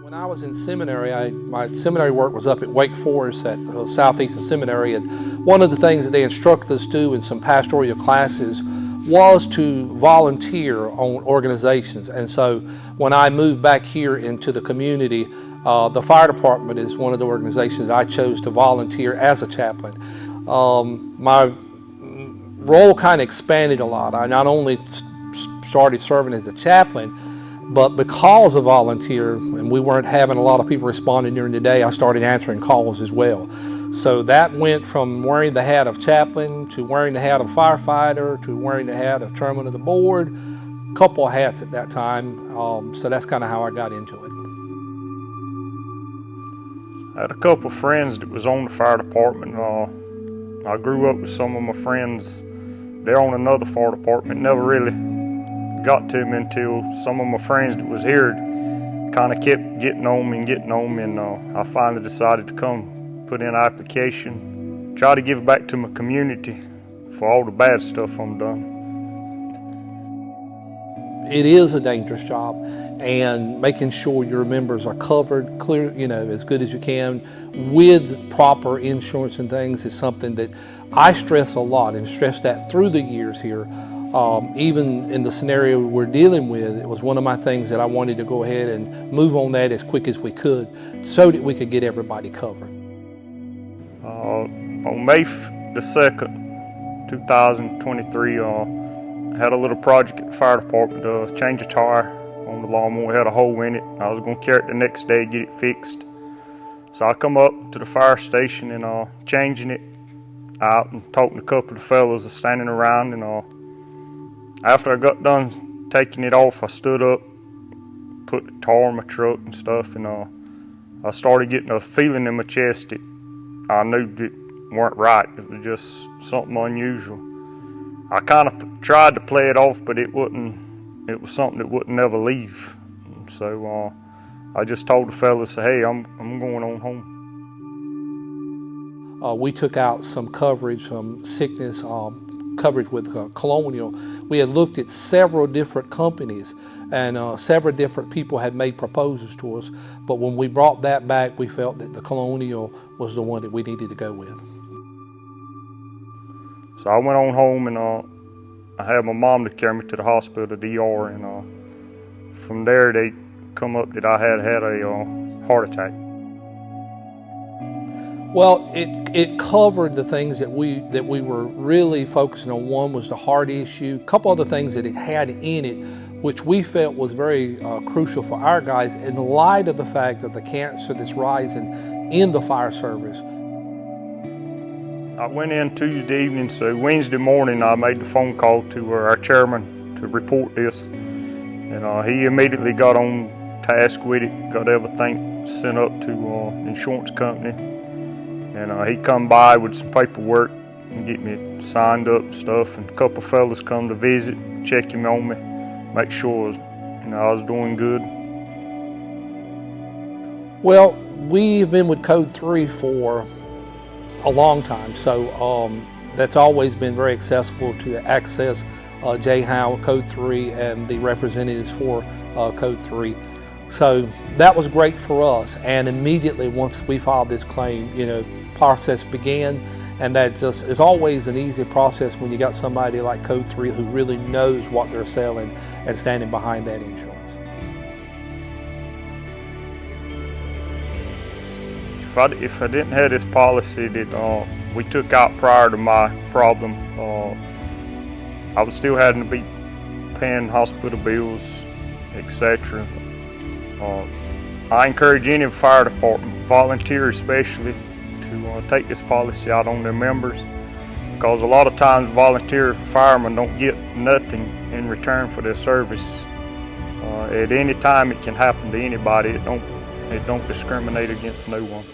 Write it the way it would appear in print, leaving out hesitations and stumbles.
When I was in seminary, my seminary work was up at Wake Forest at Southeastern Seminary, and one of the things that they instructed us to do in some pastoral classes was to volunteer on organizations. And so when I moved back here into the community, the fire department is one of the organizations that I chose to volunteer as a chaplain. My role kind of expanded a lot. I not only started serving as a chaplain, but because of volunteer, and we weren't having a lot of people responding during the day, I started answering calls as well. So that went from wearing the hat of chaplain to wearing the hat of firefighter to wearing the hat of chairman of the board. A couple of hats at that time. So that's kind of how I got into it. I had a couple of friends that was on the fire department. I grew up with some of my friends. They're on another fire department. Never really got to me until some of my friends that was here kind of kept getting on me, and I finally decided to come put in an application, try to give back to my community for all the bad stuff I'm done. It is a dangerous job, and making sure your members are covered, clear, as good as you can with proper insurance and things is something that I stress a lot, and stress that through the years here. Even in the scenario we're dealing with, it was one of my things that I wanted to go ahead and move on that as quick as we could so that we could get everybody covered. On May the 2nd, 2023, I had a little project at the fire department to change a tire on the lawnmower. It had a hole in it. I was going to carry it the next day and get it fixed. So I come up to the fire station and changing it out and talking to a couple of the fellows that standing around, and after I got done taking it off, I stood up, put the tar in my truck and stuff, and I started getting a feeling in my chest that I knew that weren't right. It was just something unusual. I kind of tried to play it off, but it was something that wouldn't never leave. So I just told the fellas, hey, I'm going on home. We took out some coverage from sickness, coverage with Colonial. We had looked at several different companies, and several different people had made proposals to us, but when we brought that back, we felt that the Colonial was the one that we needed to go with. So I went on home, and I had my mom to carry me to the hospital, the DR, and from there they come up that I had a heart attack. Well, it covered the things that we were really focusing on. One was the heart issue, a couple other things that it had in it, which we felt was very crucial for our guys in light of the fact of the cancer that's rising in the fire service. I went in Tuesday evening, so Wednesday morning I made the phone call to our chairman to report this, and he immediately got on task with it, got everything sent up to the insurance company. And he come by with some paperwork and get me signed up and stuff. And a couple of fellas come to visit, checking on me, make sure I was doing good. Well, we've been with Code 3 for a long time, so that's always been very accessible to access Jay Howe, Code 3, and the representatives for Code 3. So that was great for us, and immediately once we filed this claim, process began, and that just is always an easy process when you got somebody like Code 3 who really knows what they're selling and standing behind that insurance. If I didn't have this policy that we took out prior to my problem, I was still having to be paying hospital bills, etc. I encourage any fire department, volunteers especially, to take this policy out on their members, because a lot of times volunteer firemen don't get nothing in return for their service. At any time it can happen to anybody. It don't discriminate against no one.